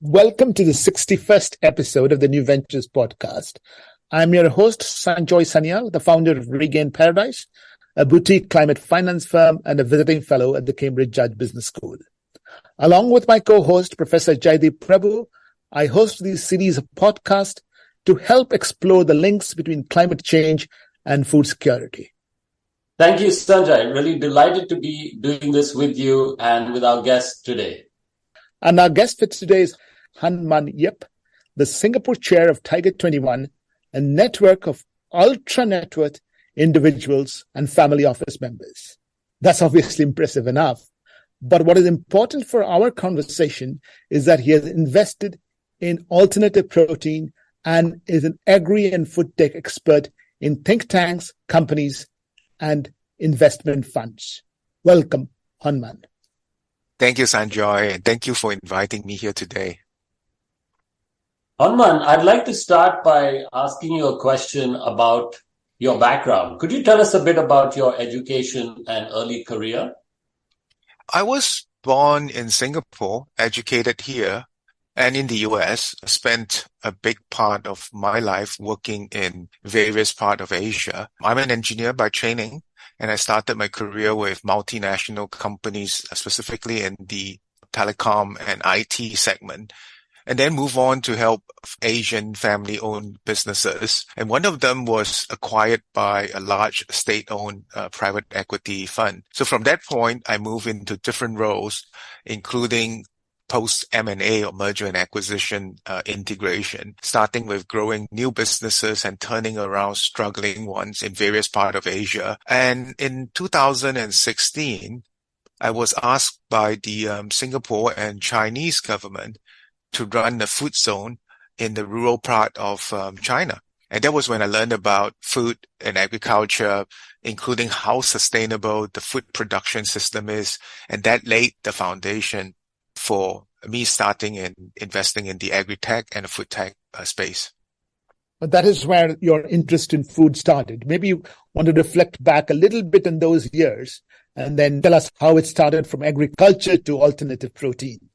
Welcome to the 61st episode of the New Ventures podcast. I'm your host, Sanjoy Sanyal, the founder of Regain Paradise, a boutique climate finance firm and a visiting fellow at the Cambridge Judge Business School. Along with my co-host, Professor Jaideep Prabhu, I host these series of podcasts to help explore the links between climate change and food security. Thank you, Sanjay. Really delighted to be doing this with you and with our guest today. And our guest for today is Hon Mun Yip, the Singapore chair of Tiger 21, a network of ultra net worth individuals and family office members. That's obviously impressive enough. But what is important for our conversation is that he has invested in alternative protein and is an agri and food tech expert in think tanks, companies, and investment funds. Welcome, Hon Mun. Thank you, Sanjoy, and thank you for inviting me here today. Hon Mun, I'd like to start by asking you a question about your background. Could you tell us a bit about your education and early career? I was born in Singapore, educated here, and in the US. I spent a big part of my life working in various parts of Asia. I'm an engineer by training, and I started my career with multinational companies, specifically in the telecom and IT segment, and then move on to help Asian family-owned businesses. And one of them was acquired by a large state-owned private equity fund. So from that point, I moved into different roles, including post-M&A or merger and acquisition integration, starting with growing new businesses and turning around struggling ones in various parts of Asia. And in 2016, I was asked by the Singapore and Chinese government to run a food zone in the rural part of China. And that was when I learned about food and agriculture, including how sustainable the food production system is. And that laid the foundation for me starting and investing in the agri-tech and the food tech space. But that is where your interest in food started. Maybe you want to reflect back a little bit in those years and then tell us how it started from agriculture to alternative protein.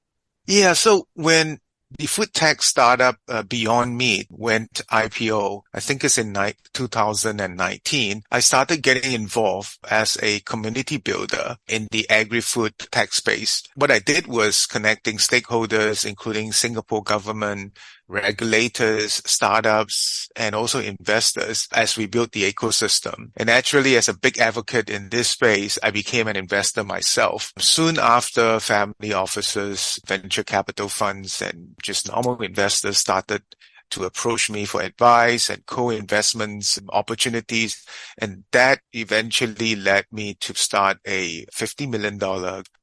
Yeah, so when the food tech startup Beyond Meat went IPO, I think it's in 2019, I started getting involved as a community builder in the agri-food tech space. What I did was connecting stakeholders, including Singapore government, regulators, startups, and also investors as we built the ecosystem. And actually, as a big advocate in this space, I became an investor myself. Soon after, family offices, venture capital funds, and just normal investors started to approach me for advice and co-investments opportunities. And that eventually led me to start a $50 million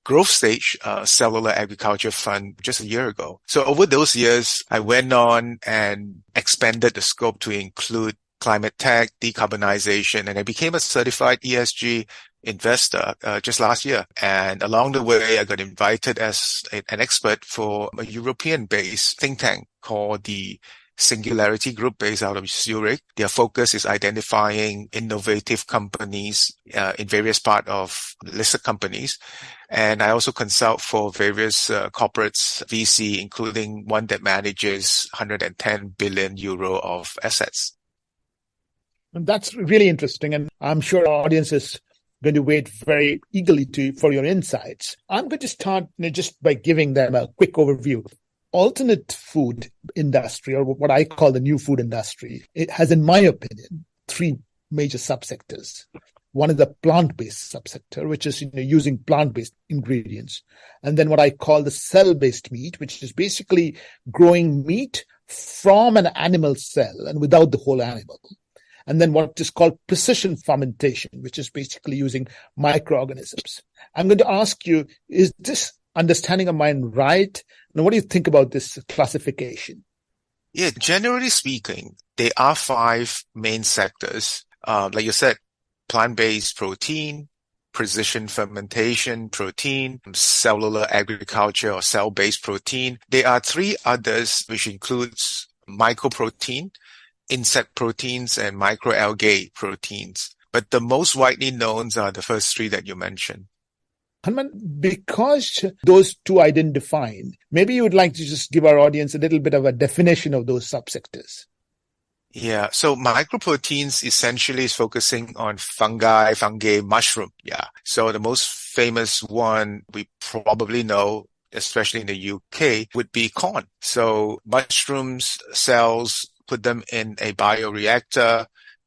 growth stage cellular agriculture fund just a year ago. So over those years, I went on and expanded the scope to include climate tech, decarbonization, and I became a certified ESG investor just last year. And along the way, I got invited as an expert for a European-based think tank called the Singularity Group based out of Zurich. Their focus is identifying innovative companies in various parts of listed companies. And I also consult for various corporates, VC, including one that manages 110 billion euro of assets. And that's really interesting. And I'm sure our audience is going to wait very eagerly for your insights. I'm going to start just by giving them a quick overview. Alternate food industry, or what I call the new food industry, it has, in my opinion, three major subsectors. One is the plant-based subsector, which is using plant-based ingredients. And then what I call the cell-based meat, which is basically growing meat from an animal cell and without the whole animal. And then what is called precision fermentation, which is basically using microorganisms. I'm going to ask you, is this understanding of mine right? And what do you think about this classification? Yeah, generally speaking, there are five main sectors. Like you said, plant-based protein, precision fermentation protein, cellular agriculture or cell-based protein. There are three others, which includes mycoprotein, insect proteins, and microalgae proteins. But the most widely known are the first three that you mentioned. Hanuman, because those two I didn't define, maybe you would like to just give our audience a little bit of a definition of those subsectors. Yeah. So microproteins essentially is focusing on fungi, mushroom. Yeah. So the most famous one we probably know, especially in the UK, would be corn. So mushrooms cells, put them in a bioreactor,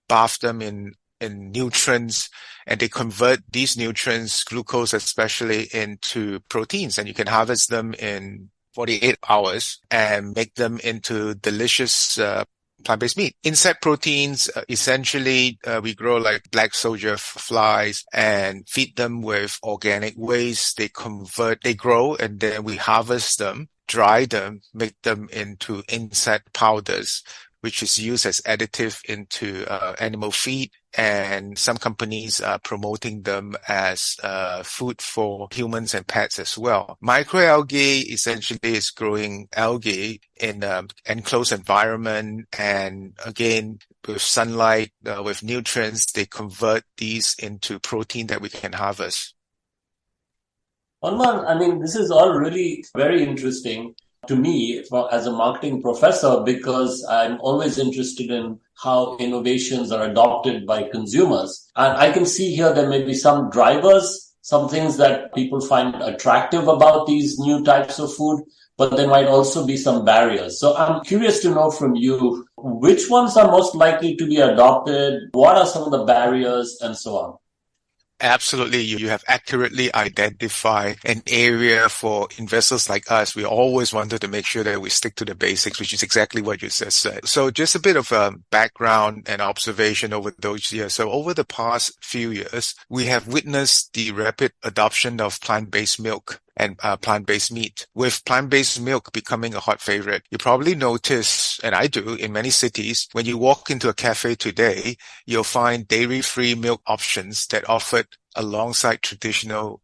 bath them in nutrients, and they convert these nutrients, glucose especially, into proteins. And you can harvest them in 48 hours and make them into delicious plant-based meat. Insect proteins, essentially, we grow like black soldier flies and feed them with organic waste. They grow, and then we harvest them, dry them, make them into insect powders, which is used as additive into animal feed. And some companies are promoting them as food for humans and pets as well. Microalgae essentially is growing algae in an enclosed environment. And again, with sunlight, with nutrients, they convert these into protein that we can harvest. Hon Mun, I mean, this is all really very interesting to me as a marketing professor, because I'm always interested in how innovations are adopted by consumers. And I can see here there may be some drivers, some things that people find attractive about these new types of food, but there might also be some barriers. So I'm curious to know from you, which ones are most likely to be adopted? What are some of the barriers and so on? Absolutely. You have accurately identified an area for investors like us. We always wanted to make sure that we stick to the basics, which is exactly what you just said. So just a bit of background and observation over those years. So over the past few years, we have witnessed the rapid adoption of plant-based milk and plant-based meat, with plant-based milk becoming a hot favorite. You probably notice, and I do, in many cities, when you walk into a cafe today, you'll find dairy-free milk options that offered alongside traditional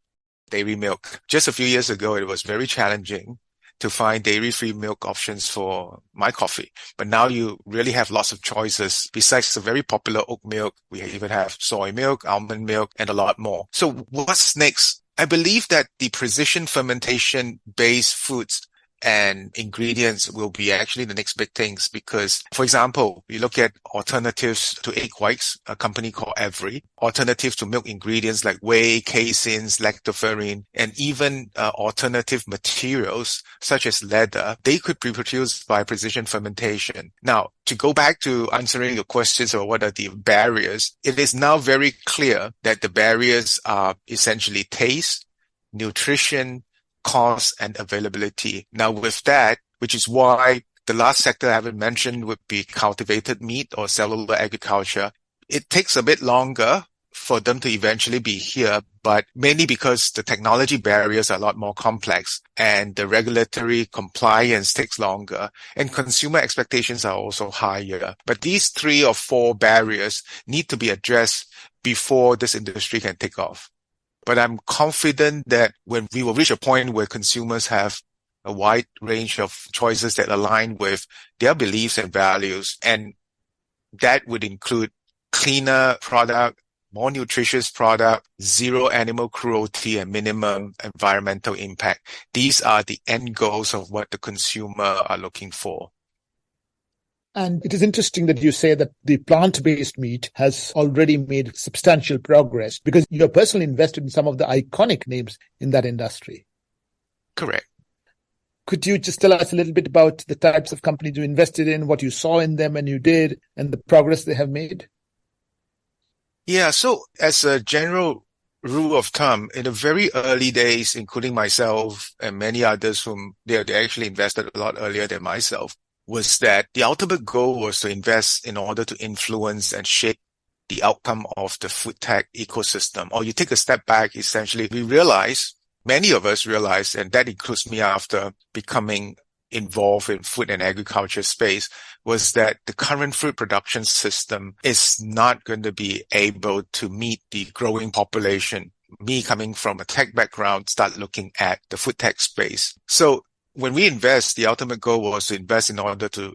dairy milk. Just a few years ago, it was very challenging to find dairy-free milk options for my coffee. But now you really have lots of choices. Besides the very popular oat milk, we even have soy milk, almond milk, and a lot more. So what's next? I believe that the precision fermentation-based foods and ingredients will be actually the next big things, because, for example, you look at alternatives to egg whites, a company called Every, alternatives to milk ingredients like whey, caseins, lactoferrin, and even alternative materials such as leather. They could be produced by precision fermentation. Now, to go back to answering your questions about what are the barriers, it is now very clear that the barriers are essentially taste, nutrition, cost, and availability. Now with that, which is why the last sector I haven't mentioned would be cultivated meat or cellular agriculture. It takes a bit longer for them to eventually be here, but mainly because the technology barriers are a lot more complex and the regulatory compliance takes longer and consumer expectations are also higher. But these 3 or 4 barriers need to be addressed before this industry can take off. But I'm confident that when we will reach a point where consumers have a wide range of choices that align with their beliefs and values, and that would include cleaner product, more nutritious product, zero animal cruelty, and minimum environmental impact. These are the end goals of what the consumer are looking for. And it is interesting that you say that the plant-based meat has already made substantial progress, because you're personally invested in some of the iconic names in that industry. Correct. Could you just tell us a little bit about the types of companies you invested in, what you saw in them when you did, and the progress they have made? Yeah, so as a general rule of thumb, in the very early days, including myself and many others whom they actually invested a lot earlier than myself, was that the ultimate goal was to invest in order to influence and shape the outcome of the food tech ecosystem. Or you take a step back, essentially, many of us realized, and that includes me after becoming involved in food and agriculture space, was that the current food production system is not going to be able to meet the growing population. Me coming from a tech background, start looking at the food tech space. So when we invest, the ultimate goal was to invest in order to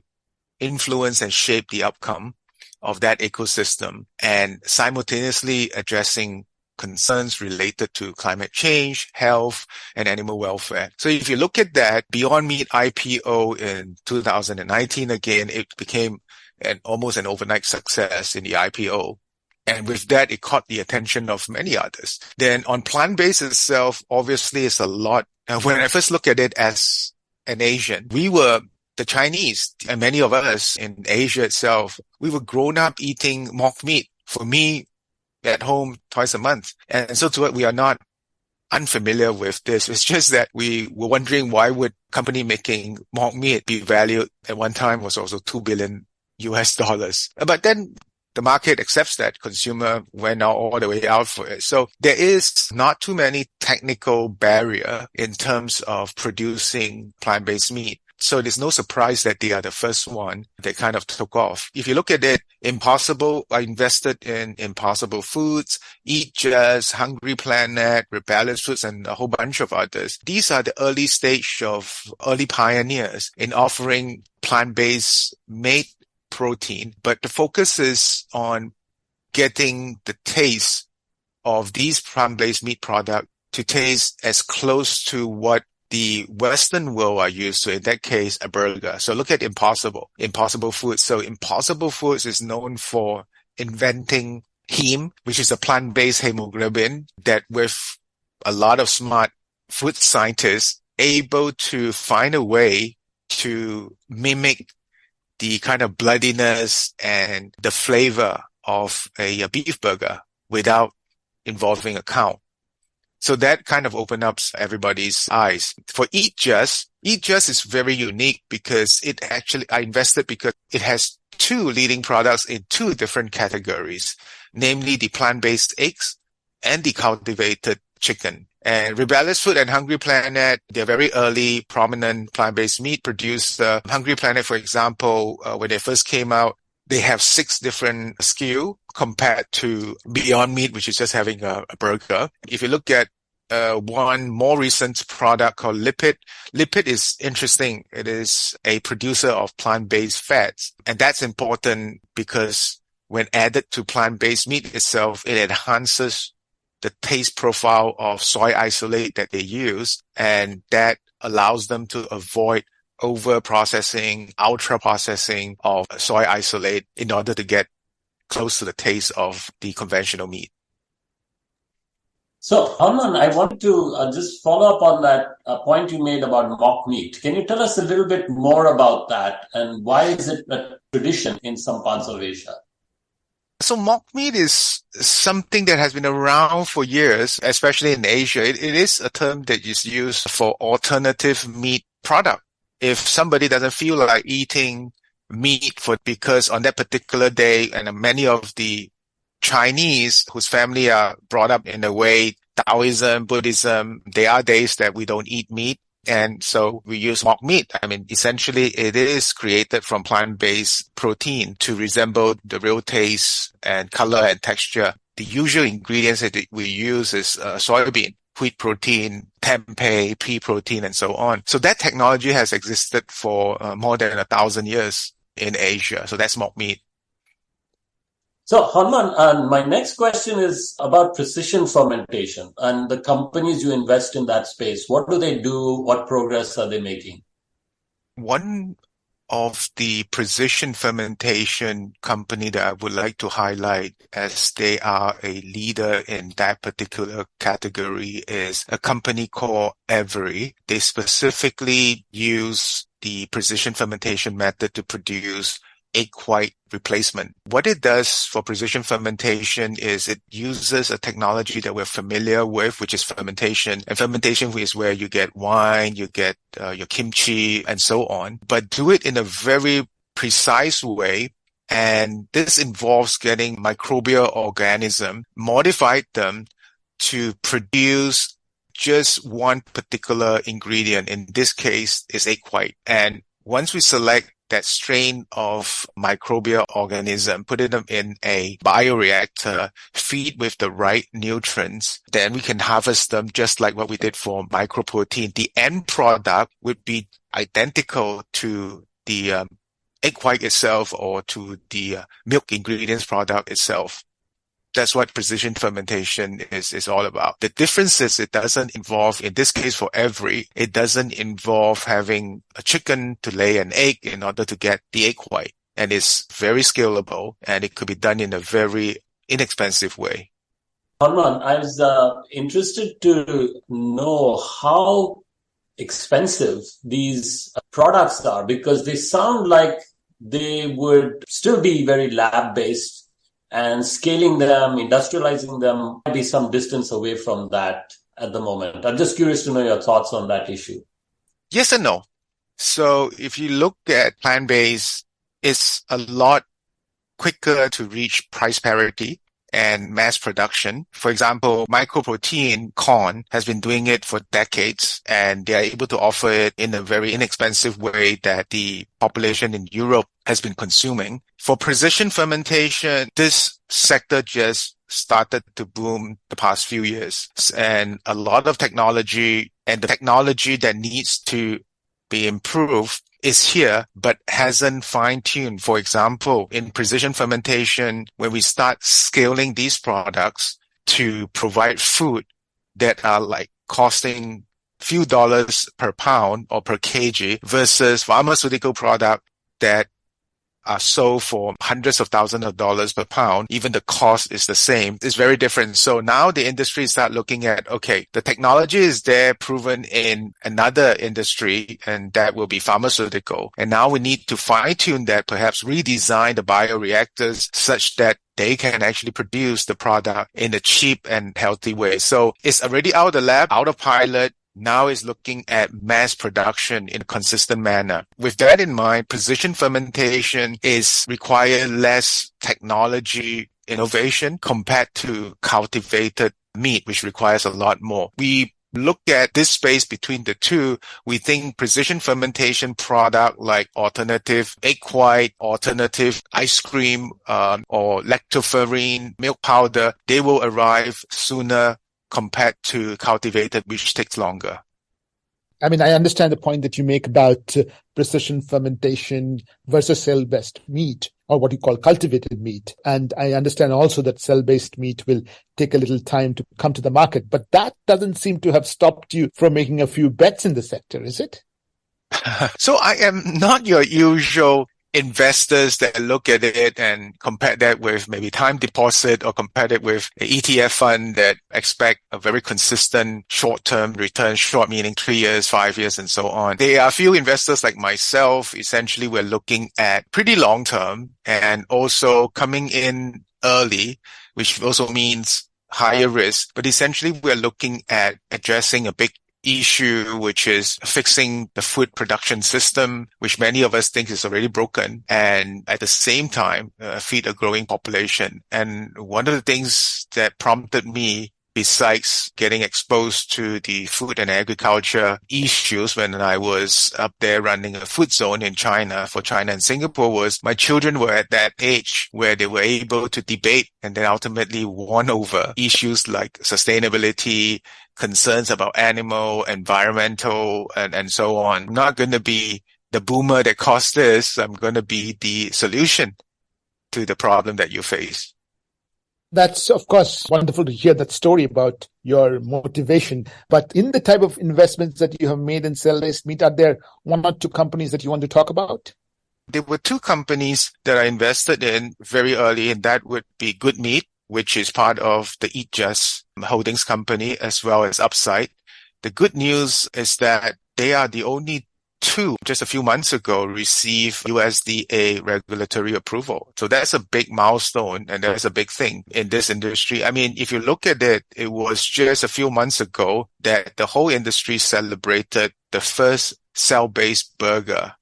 influence and shape the outcome of that ecosystem, and simultaneously addressing concerns related to climate change, health, and animal welfare. So if you look at that, Beyond Meat IPO in 2019, again, it became almost an overnight success in the IPO. And with that, it caught the attention of many others. Then on plant-based itself, obviously it's a lot. When I first look at it as an Asian, we were the Chinese, and many of us in Asia itself, we were grown up eating mock meat. For me, at home twice a month. And so to it, we are not unfamiliar with this. It's just that we were wondering why would company making mock meat be valued at one time was also $2 billion US dollars. But then the market accepts that. Consumer went all the way out for it. So there is not too many technical barrier in terms of producing plant-based meat. So there's no surprise that they are the first one that kind of took off. If you look at it, Impossible, I invested in Impossible Foods, Eat Just, Hungry Planet, Rebellious Foods, and a whole bunch of others. These are the early stage of early pioneers in offering plant-based meat protein, but the focus is on getting the taste of these plant-based meat products to taste as close to what the Western world are used to, in that case, a burger. So look at Impossible Foods. So Impossible Foods is known for inventing heme, which is a plant-based hemoglobin that with a lot of smart food scientists able to find a way to mimic the kind of bloodiness and the flavor of a beef burger without involving a cow. So that kind of opened up everybody's eyes. For Eat Just is very unique because I invested because it has two leading products in two different categories, namely the plant-based eggs and the cultivated chicken. And Rebellious Food and Hungry Planet, they're very early, prominent plant-based meat producer. Hungry Planet, for example, when they first came out, they have 6 different SKU compared to Beyond Meat, which is just having a burger. If you look at one more recent product called Lipid is interesting. It is a producer of plant-based fats. And that's important because when added to plant-based meat itself, it enhances the taste profile of soy isolate that they use. And that allows them to avoid over-processing, ultra-processing of soy isolate in order to get close to the taste of the conventional meat. So, Hon Mun, I want to just follow up on that point you made about mock meat. Can you tell us a little bit more about that and why is it a tradition in some parts of Asia? So mock meat is something that has been around for years, especially in Asia. It is a term that is used for alternative meat product. If somebody doesn't feel like eating meat because on that particular day, and many of the Chinese whose family are brought up in a way, Taoism, Buddhism, there are days that we don't eat meat. And so we use mock meat. I mean, essentially it is created from plant-based protein to resemble the real taste and color and texture. The usual ingredients that we use is soybean, wheat protein, tempeh, pea protein, and so on. So that technology has existed for more than 1,000 years in Asia. So that's mock meat. So, Hon Mun, my next question is about precision fermentation and the companies you invest in that space. What do they do? What progress are they making? One of the precision fermentation company that I would like to highlight as they are a leader in that particular category is a company called Every. They specifically use the precision fermentation method to produce egg white replacement. What it does for precision fermentation is it uses a technology that we're familiar with, which is fermentation. And fermentation is where you get wine, you get your kimchi, and so on. But do it in a very precise way. And this involves getting microbial organism, modified them to produce just one particular ingredient. In this case, is egg white. And once we select that strain of microbial organism, put them in a bioreactor, feed with the right nutrients, then we can harvest them just like what we did for microprotein. The end product would be identical to the egg white itself or to the milk ingredients product itself. That's what precision fermentation is all about. The difference is it doesn't involve, in this case it doesn't involve having a chicken to lay an egg in order to get the egg white. And it's very scalable, and it could be done in a very inexpensive way. Hon Mun, I was interested to know how expensive these products are, because they sound like they would still be very lab-based, and scaling them, industrializing them might be some distance away from that at the moment. I'm just curious to know your thoughts on that issue. Yes and no. So if you look at plant-based, it's a lot quicker to reach price parity and mass production. For example, microprotein corn has been doing it for decades, and they are able to offer it in a very inexpensive way that the population in Europe has been consuming. For precision fermentation, this sector just started to boom the past few years, and a lot of technology, and the technology that needs to be improved is here, but hasn't fine-tuned. For example, in precision fermentation, when we start scaling these products to provide food that are like costing few dollars per pound or per kg versus pharmaceutical product that are sold for hundreds of thousands of dollars per pound, even the cost is the same. It's very different. So now the industry start looking at, okay, the technology is there proven in another industry, and that will be pharmaceutical. And now we need to fine tune that, perhaps redesign the bioreactors such that they can actually produce the product in a cheap and healthy way. So it's already out of the lab, out of pilot. Now is looking at mass production in a consistent manner. With that in mind, precision fermentation require less technology innovation compared to cultivated meat, which requires a lot more. We look at this space between the two. We think precision fermentation product like alternative egg white, alternative ice cream, or lactoferrin milk powder, they will arrive sooner compared to cultivated, which takes longer. I mean, I understand the point that you make about precision fermentation versus cell-based meat, or what you call cultivated meat. And I understand also that cell-based meat will take a little time to come to the market. But that doesn't seem to have stopped you from making a few bets in the sector, is it? So I am not your usual investors that look at it and compare that with maybe time deposit, or compare it with an ETF fund that expect a very consistent short-term return, short meaning 3 years, 5 years, and so on. There are a few investors like myself. Essentially, we're looking at pretty long-term and also coming in early, which also means higher risk. But essentially, we're looking at addressing a big issue, which is fixing the food production system, which many of us think is already broken, and at the same time feed a growing population. And one of the things that prompted me, besides getting exposed to the food and agriculture issues when I was up there running a food zone in China for China and Singapore, was my children were at that age where they were able to debate and then ultimately won over issues like sustainability, concerns about animal, environmental, and so on. I'm not going to be the boomer that caused this. I'm going to be the solution to the problem that you face. That's, of course, wonderful to hear that story about your motivation. But in the type of investments that you have made in cell-based meat, are there one or two companies that you want to talk about? There were two companies that I invested in very early, and that would be Good Meat, which is part of the Eat Just Holdings company, as well as Upside. The good news is that they are the only two, just a few months ago, receive USDA regulatory approval. So that's a big milestone, and that's a big thing in this industry. I mean, if you look at it, it was just a few months ago that the whole industry celebrated the first cell-based burger,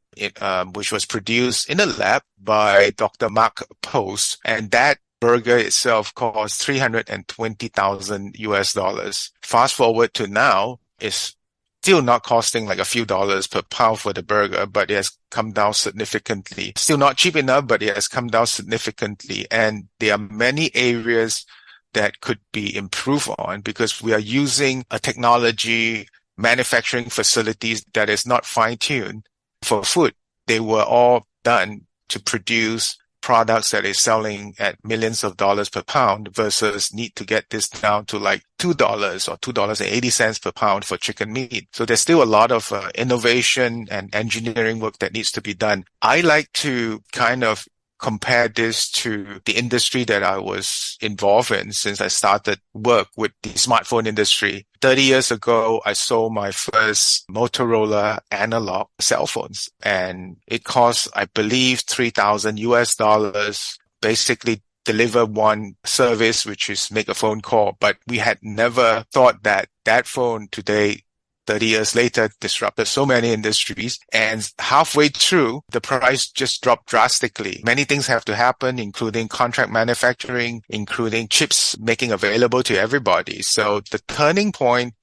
which was produced in a lab by Dr. Mark Post, and that burger itself cost $320,000. Fast forward to now, it's still not costing like a few dollars per pound for the burger, but it has come down significantly. Still not cheap enough, but it has come down significantly. And there are many areas that could be improved on, because we are using a technology manufacturing facilities that is not fine-tuned for food. They were all done to produce products that is selling at millions of dollars per pound versus need to get this down to like $2 or $2.80 per pound for chicken meat. So there's still a lot of innovation and engineering work that needs to be done. I like to kind of compare this to the industry that I was involved in since I started work with the smartphone industry. 30 years ago, I sold my first Motorola analog cell phones, and it cost, I believe, $3,000 basically deliver one service, which is make a phone call. But we had never thought that that phone today, 30 years later, disrupted so many industries. And halfway through, the price just dropped drastically. Many things have to happen, including contract manufacturing, including chips making available to everybody. So the turning point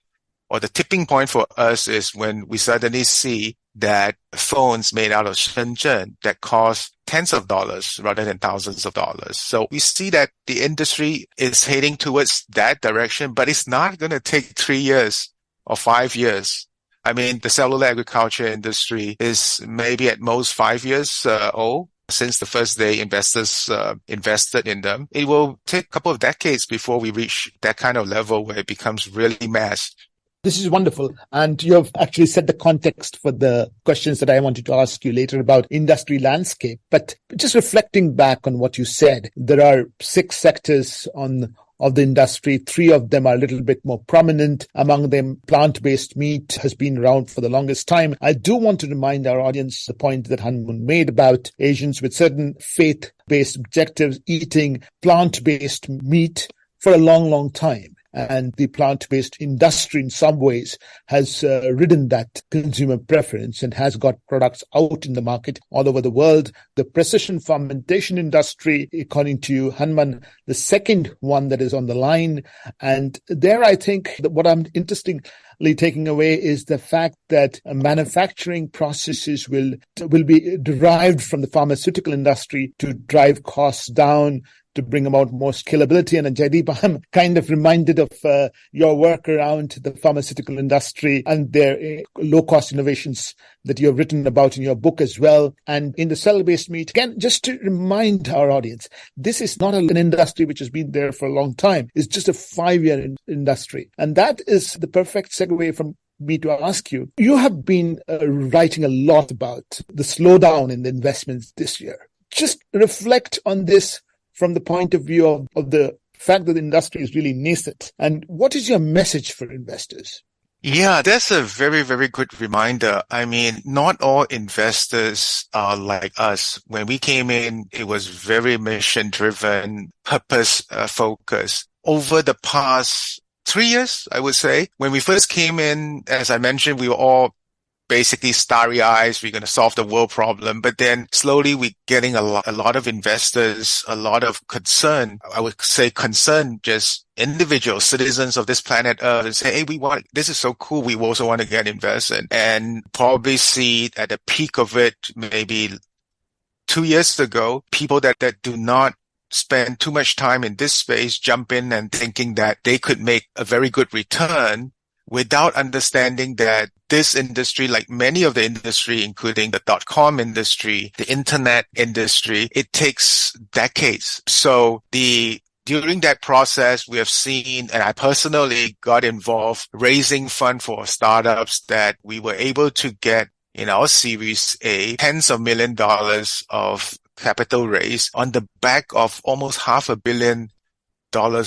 or the tipping point for us is when we suddenly see that phones made out of Shenzhen that cost tens of dollars rather than thousands of dollars. So we see that the industry is heading towards that direction, but it's not going to take 3 years or 5 years. I mean, the cellular agriculture industry is maybe at most 5 years old since the first day investors invested in them. It will take a couple of decades before we reach that kind of level where it becomes really mass. This is wonderful. And you have actually set the context for the questions that I wanted to ask you later about industry landscape. But just reflecting back on what you said, there are 6 sectors of the industry. 3 of them are a little bit more prominent. Among them, plant-based meat has been around for the longest time. I do want to remind our audience the point that Hon Mun made about Asians with certain faith-based objectives eating plant-based meat for a long, long time. And the plant-based industry in some ways has ridden that consumer preference and has got products out in the market all over the world. The precision fermentation industry, according to Hon Mun, the second one that is on the line. And there I think that what I'm interestingly taking away is the fact that manufacturing processes will be derived from the pharmaceutical industry to drive costs down, to bring about more scalability. And Jaideep, I'm kind of reminded of your work around the pharmaceutical industry and their low-cost innovations that you have written about in your book as well. And in the cell-based meat, again, just to remind our audience, this is not an industry which has been there for a long time. It's just a 5-year industry. And that is the perfect segue from me to ask you. You have been writing a lot about the slowdown in the investments this year. Just reflect on this from the point of view of the fact that the industry is really nascent. And what is your message for investors? Yeah, that's a very, very good reminder. I mean, not all investors are like us. When we came in, it was very mission-driven, purpose-focused. Over the past 3 years, I would say, when we first came in, as I mentioned, we were all basically starry eyes, we're going to solve the world problem. But then slowly we're getting a lot of investors, a lot of concern. I would say concern just individual citizens of this planet Earth and say, hey, this is so cool. We also want to get invested, and probably see at the peak of it, maybe 2 years ago, people that do not spend too much time in this space jump in and thinking that they could make a very good return without understanding that this industry, like many of the industry, including the .com industry, the internet industry, it takes decades. So during that process, we have seen, and I personally got involved raising fund for startups that we were able to get in our Series A, tens of $millions of capital raise on the back of almost $500 million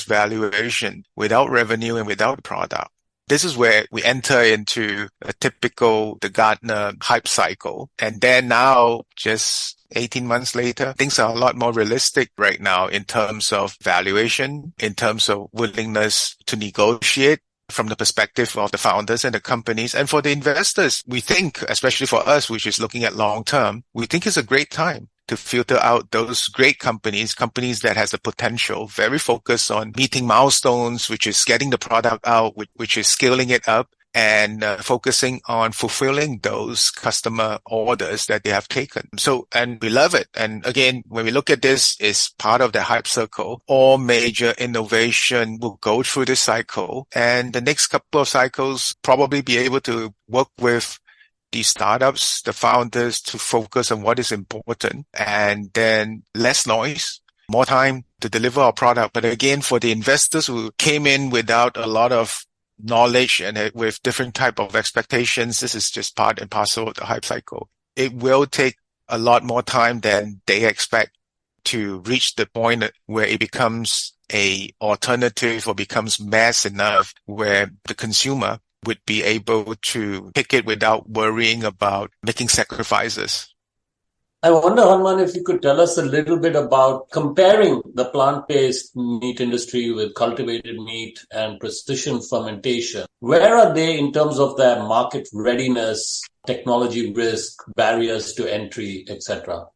valuation without revenue and without product. This is where we enter into the Gartner hype cycle. And then now, just 18 months later, things are a lot more realistic right now in terms of valuation, in terms of willingness to negotiate from the perspective of the founders and the companies. And for the investors, we think, especially for us, which is looking at long term, we think it's a great time to filter out those great companies that has the potential, very focused on meeting milestones, which is getting the product out, which is scaling it up, and focusing on fulfilling those customer orders that they have taken. So, and we love it. And again, when we look at this, it's part of the hype circle. All major innovation will go through this cycle, and the next couple of cycles probably be able to work with the startups, the founders to focus on what is important, and then less noise, more time to deliver our product. But again, for the investors who came in without a lot of knowledge and with different type of expectations, this is just part and parcel of the hype cycle. It will take a lot more time than they expect to reach the point where it becomes a alternative or becomes mass enough where the consumer would be able to pick it without worrying about making sacrifices. I wonder, Hon Mun, if you could tell us a little bit about comparing the plant-based meat industry with cultivated meat and precision fermentation. Where are they in terms of their market readiness, technology risk, barriers to entry, etc.?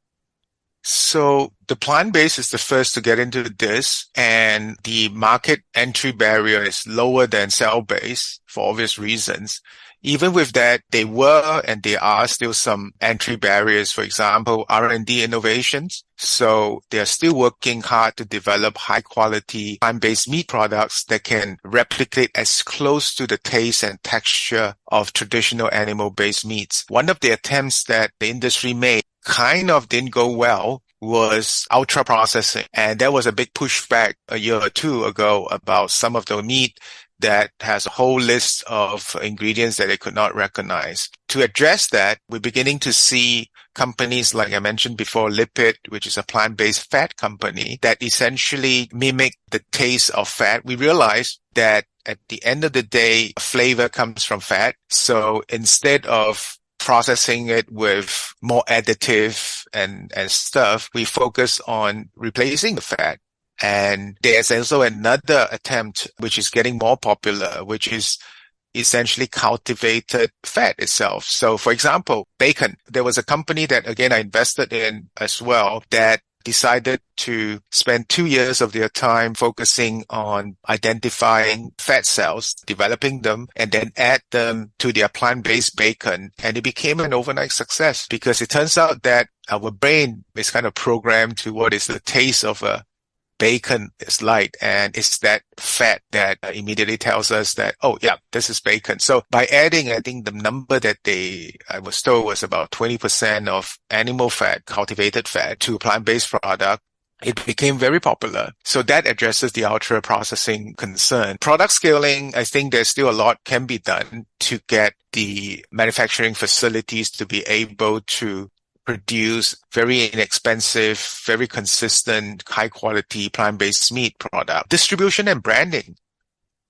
So the plant-based is the first to get into this, and the market entry barrier is lower than cell-based for obvious reasons. Even with that, they were and there are still some entry barriers, for example, R&D innovations. So they are still working hard to develop high-quality plant-based meat products that can replicate as close to the taste and texture of traditional animal-based meats. One of the attempts that the industry made kind of didn't go well was ultra processing. And there was a big pushback a year or two ago about some of the meat that has a whole list of ingredients that they could not recognize. To address that, we're beginning to see companies like I mentioned before, Lipid, which is a plant-based fat company that essentially mimic the taste of fat. We realize that at the end of the day, flavor comes from fat. So instead of processing it with more additive and stuff, we focus on replacing the fat. And there's also another attempt, which is getting more popular, which is essentially cultivated fat itself. So for example, bacon. There was a company that, again, I invested in as well that decided to spend 2 years of their time focusing on identifying fat cells, developing them, and then add them to their plant-based bacon. And it became an overnight success because it turns out that our brain is kind of programmed to what is the taste of a bacon is like, and it's that fat that immediately tells us that, oh yeah, this is bacon. So by adding, I think the number that I was told was about 20% of animal fat, cultivated fat to plant-based product, it became very popular. So that addresses the ultra processing concern. Product scaling, I think there's still a lot can be done to get the manufacturing facilities to be able to produce very inexpensive, very consistent, high quality plant-based meat product. Distribution and branding.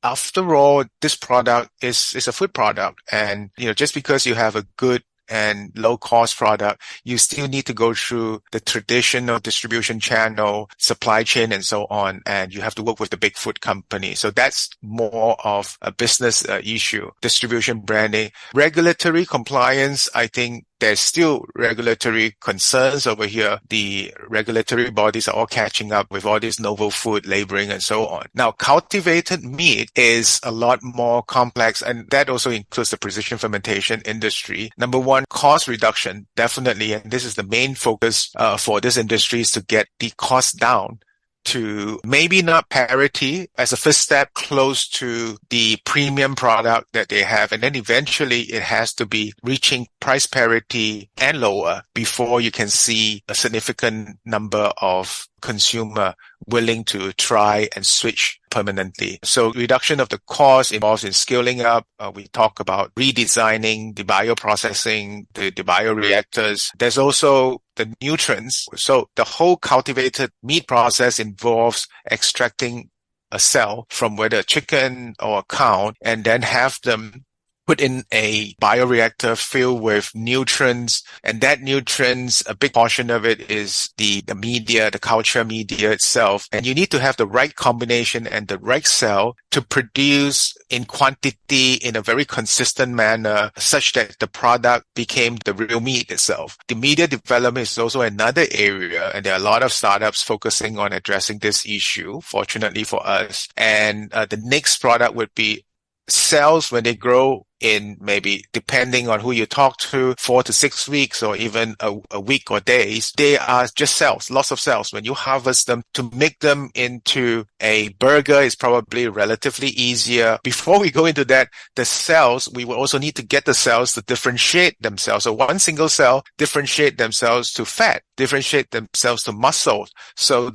After all, this product is a food product. And, just because you have a good and low cost product, you still need to go through the traditional distribution channel, supply chain, and so on. And you have to work with the big food company. So that's more of a business issue. Distribution, branding, regulatory compliance. I think there's still regulatory concerns over here. The regulatory bodies are all catching up with all this novel food labeling and so on. Now, cultivated meat is a lot more complex, and that also includes the precision fermentation industry. Number one, cost reduction, definitely. And this is the main focus for this industry, is to get the cost down to maybe not parity as a first step, close to the premium product that they have. And then eventually it has to be reaching price parity and lower before you can see a significant number of consumer willing to try and switch permanently. So reduction of the cost involves in scaling up. We talk about redesigning the bioprocessing, the bioreactors. There's also the nutrients. So the whole cultivated meat process involves extracting a cell from whether a chicken or a cow and then have them put in a bioreactor filled with nutrients, and that nutrients, a big portion of it is the media, the culture media itself. And you need to have the right combination and the right cell to produce in quantity in a very consistent manner such that the product became the real meat itself. The media development is also another area, and there are a lot of startups focusing on addressing this issue, fortunately for us. And the next product would be cells when they grow in maybe, depending on who you talk to, 4 to 6 weeks or even a week or days. They are just cells, lots of cells. When you harvest them, to make them into a burger is probably relatively easier. Before we go into that, the cells, we will also need to get the cells to differentiate themselves. So one single cell differentiate themselves to fat, differentiate themselves to muscle.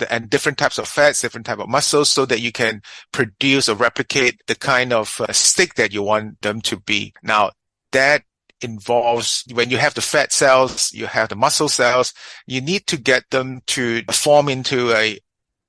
And different types of fats, different type of muscles, so that you can produce or replicate the kind of stick that you want them to be. Now, that involves, when you have the fat cells, you have the muscle cells, you need to get them to form into a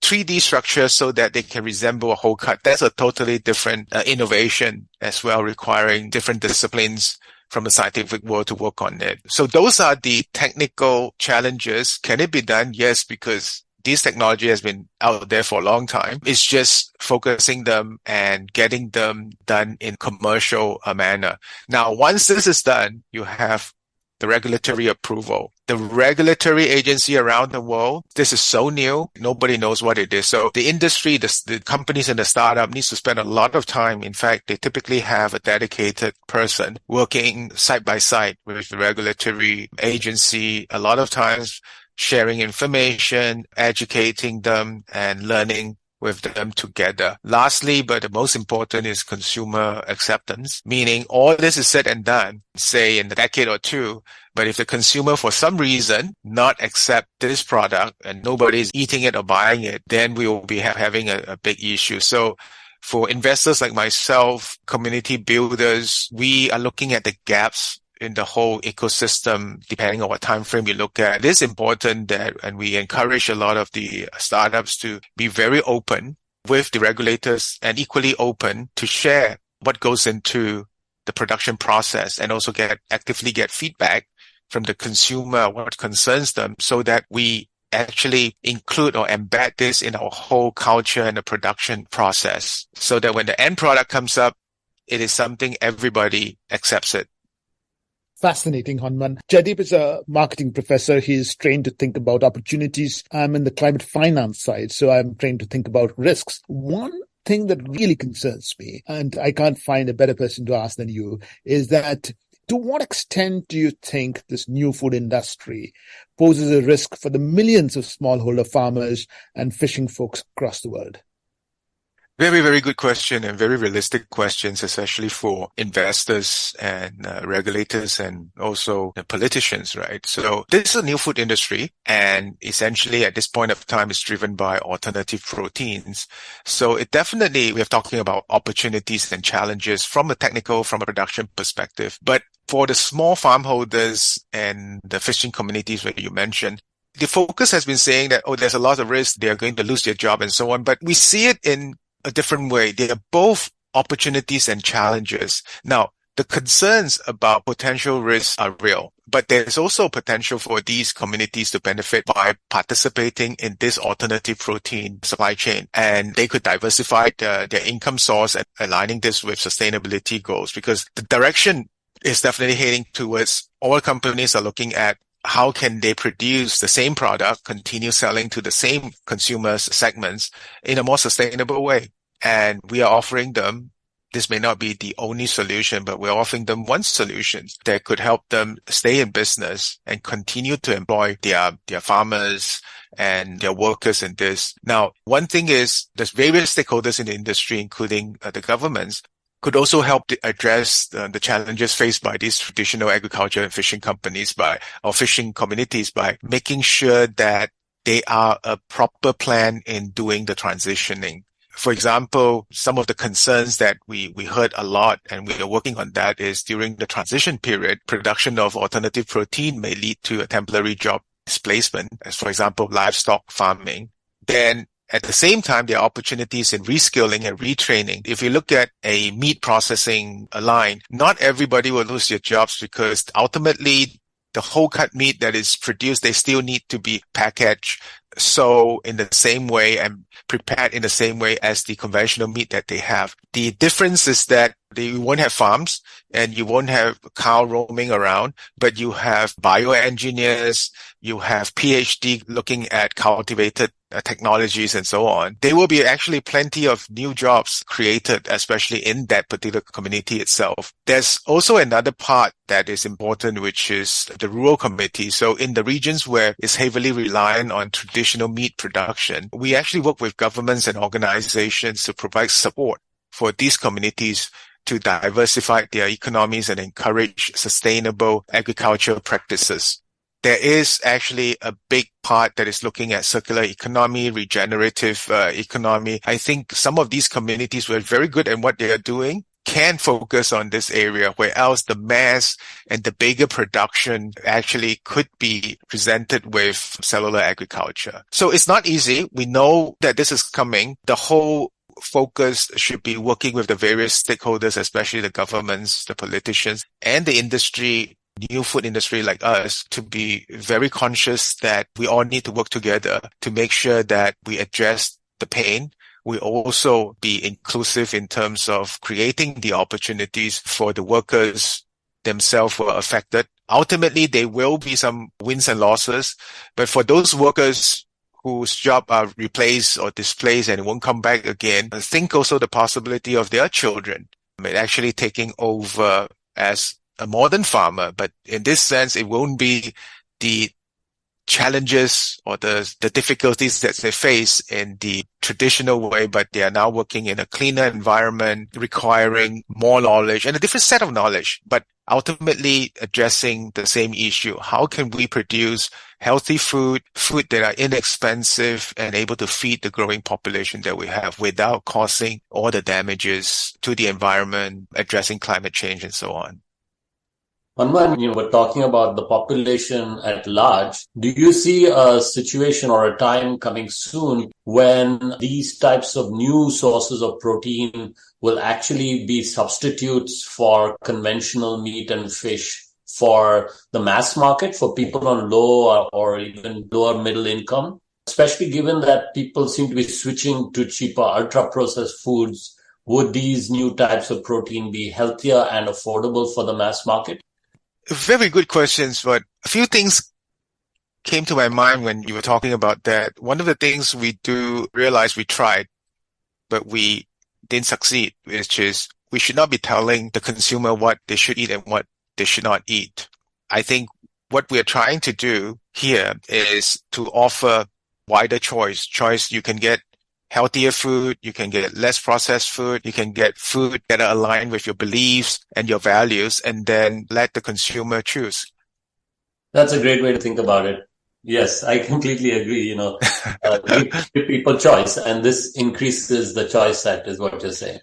3D structure so that they can resemble a whole cut. That's a totally different innovation as well, requiring different disciplines from the scientific world to work on it. So those are the technical challenges. Can it be done? Yes, because this technology has been out there for a long time. It's just focusing them and getting them done in commercial manner. Now, once this is done, you have the regulatory approval. The regulatory agency around the world, this is so new, nobody knows what it is. So the industry, the companies and the startup needs to spend a lot of time. In fact, they typically have a dedicated person working side by side with the regulatory agency, a lot of times sharing information, educating them, and learning with them together. Lastly, but the most important, is consumer acceptance, meaning all this is said and done, say in a decade or two, but if the consumer for some reason not accept this product and nobody's eating it or buying it, then we will be having a big issue. So for investors like myself, community builders, we are looking at the gaps in the whole ecosystem, depending on what time frame you look at. It is important that, and we encourage a lot of the startups to be very open with the regulators and equally open to share what goes into the production process, and also actively get feedback from the consumer, what concerns them, so that we actually include or embed this in our whole culture and the production process, so that when the end product comes up, it is something everybody accepts it. Fascinating, Hon Mun. Jaideep is a marketing professor. He is trained to think about opportunities. I'm in the climate finance side, so I'm trained to think about risks. One thing that really concerns me, and I can't find a better person to ask than you, is that to what extent do you think this new food industry poses a risk for the millions of smallholder farmers and fishing folks across the world? Very, very good question, and very realistic questions, especially for investors and regulators and also the politicians, right? So this is a new food industry, and essentially at this point of time it's driven by alternative proteins. So it definitely, we're talking about opportunities and challenges from a technical, from a production perspective. But for the small farm holders and the fishing communities where you mentioned, the focus has been saying that, there's a lot of risk, they're going to lose their job and so on. But we see it in a different way. They are both opportunities and challenges. Now, the concerns about potential risks are real, but there's also potential for these communities to benefit by participating in this alternative protein supply chain. And they could diversify their income source and aligning this with sustainability goals, because the direction is definitely heading towards, all companies are looking at how can they produce the same product, continue selling to the same consumers segments in a more sustainable way. And we are offering them, this may not be the only solution, but we're offering them one solution that could help them stay in business and continue to employ their farmers and their workers in this. Now, one thing is there's various stakeholders in the industry, including the governments, could also help to address the challenges faced by these traditional agriculture and fishing companies or fishing communities by making sure that they are a proper plan in doing the transitioning. For example, some of the concerns that we heard a lot, and we are working on that, is during the transition period, production of alternative protein may lead to a temporary job displacement, as for example, livestock farming. Then at the same time, there are opportunities in reskilling and retraining. If you look at a meat processing line, not everybody will lose their jobs, because ultimately the whole cut meat that is produced, they still need to be packaged. sold in the same way and prepared in the same way as the conventional meat that they have. The difference is that you won't have farms and you won't have cow roaming around, but you have bioengineers, you have PhD looking at cultivated technologies and so on. There will be actually plenty of new jobs created, especially in that particular community itself. There's also another part that is important, which is the rural community. So in the regions where it's heavily reliant on traditional meat production, we actually work with governments and organizations to provide support for these communities to diversify their economies and encourage sustainable agricultural practices. There is actually a big part that is looking at circular economy, regenerative economy. I think some of these communities who are very good at what they are doing can focus on this area, where else the mass and the bigger production actually could be presented with cellular agriculture. So it's not easy. We know that this is coming. The whole focus should be working with the various stakeholders, especially the governments, the politicians, and the industry, new food industry like us, to be very conscious that we all need to work together to make sure that we address the pain. We also be inclusive in terms of creating the opportunities for the workers themselves who are affected. Ultimately, there will be some wins and losses, but for those workers whose job are replaced or displaced and won't come back again, I think also the possibility of their children actually taking over as a modern farmer. But in this sense, it won't be the challenges or the difficulties that they face in the traditional way, but they are now working in a cleaner environment, requiring more knowledge and a different set of knowledge, but ultimately addressing the same issue. How can we produce healthy food that are inexpensive and able to feed the growing population that we have without causing all the damages to the environment, addressing climate change and so on? Hon Mun, we're talking about the population at large. Do you see a situation or a time coming soon when these types of new sources of protein will actually be substitutes for conventional meat and fish for the mass market, for people on low or even lower middle income, especially given that people seem to be switching to cheaper ultra-processed foods? Would these new types of protein be healthier and affordable for the mass market? Very good questions, but a few things came to my mind when you were talking about that. One of the things we do realize we tried, but we didn't succeed, which is we should not be telling the consumer what they should eat and what they should not eat. I think what we are trying to do here is to offer wider choice. You can get healthier food, you can get less processed food, you can get food that are aligned with your beliefs and your values, and then let the consumer choose. That's a great way to think about it. Yes, I completely agree. Give people choice, and this increases the choice set, is what you're saying.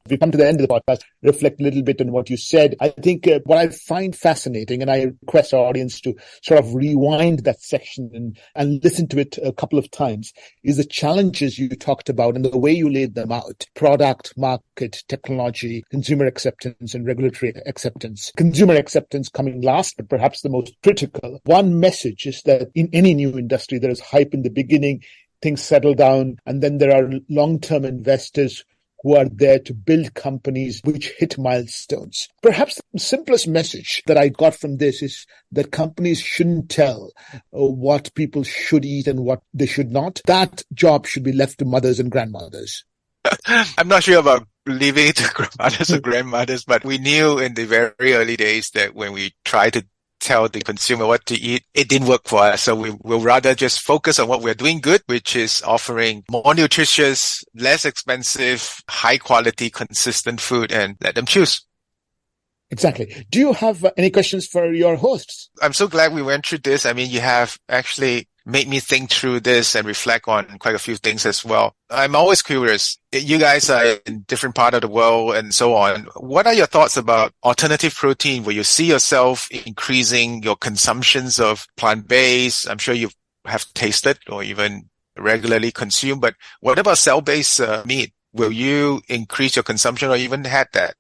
We come to the end of the podcast, reflect a little bit on what you said. I think what I find fascinating, and I request our audience to sort of rewind that section and listen to it a couple of times, is the challenges you talked about and the way you laid them out. Product, market, technology, consumer acceptance, and regulatory acceptance. Consumer acceptance coming last, but perhaps the most critical. One message is that in any new industry, there is hype in the beginning, things settle down, and then there are long-term investors who are there to build companies which hit milestones. Perhaps the simplest message that I got from this is that companies shouldn't tell what people should eat and what they should not. That job should be left to mothers and grandmothers. I'm not sure about leaving it to grandmothers or grandmothers, but we knew in the very early days that when we tried to tell the consumer what to eat, it didn't work for us. So we will rather just focus on what we're doing good, which is offering more nutritious, less expensive, high quality, consistent food, and let them choose. Exactly. Do you have any questions for your hosts? I'm so glad we went through this. I mean, you have actually made me think through this and reflect on quite a few things as well. I'm always curious. You guys are in different part of the world and so on. What are your thoughts about alternative protein? Will you see yourself increasing your consumptions of plant-based? I'm sure you have tasted or even regularly consumed, but what about cell-based meat? Will you increase your consumption or even had that?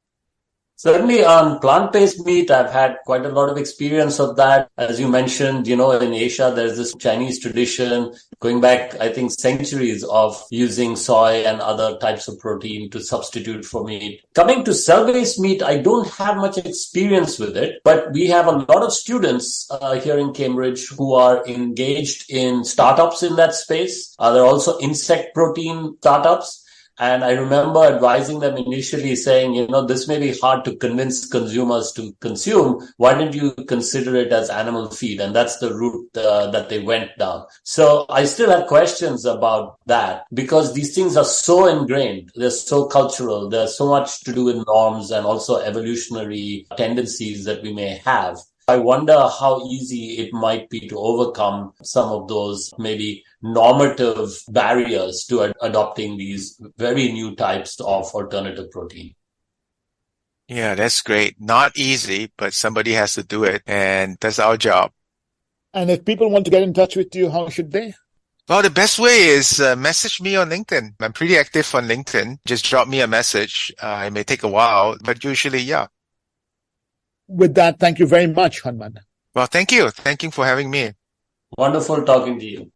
Certainly on plant-based meat, I've had quite a lot of experience of that. As you mentioned, in Asia, there's this Chinese tradition going back, I think, centuries of using soy and other types of protein to substitute for meat. Coming to cell-based meat, I don't have much experience with it, but we have a lot of students here in Cambridge who are engaged in startups in that space. There are also insect protein startups. And I remember advising them initially saying, this may be hard to convince consumers to consume. Why don't you consider it as animal feed? And that's the route that they went down. So I still have questions about that because these things are so ingrained. They're so cultural. There's so much to do with norms and also evolutionary tendencies that we may have. I wonder how easy it might be to overcome some of those maybe normative barriers to adopting these very new types of alternative protein. Yeah, that's great. Not easy, but somebody has to do it, and that's our job. And if people want to get in touch with you, how should they? Well, the best way is message me on LinkedIn. I'm pretty active on LinkedIn. Just drop me a message. It may take a while, but usually, yeah. With that, thank you very much, Hon Mun. Well, thank you. Thank you for having me. Wonderful talking to you.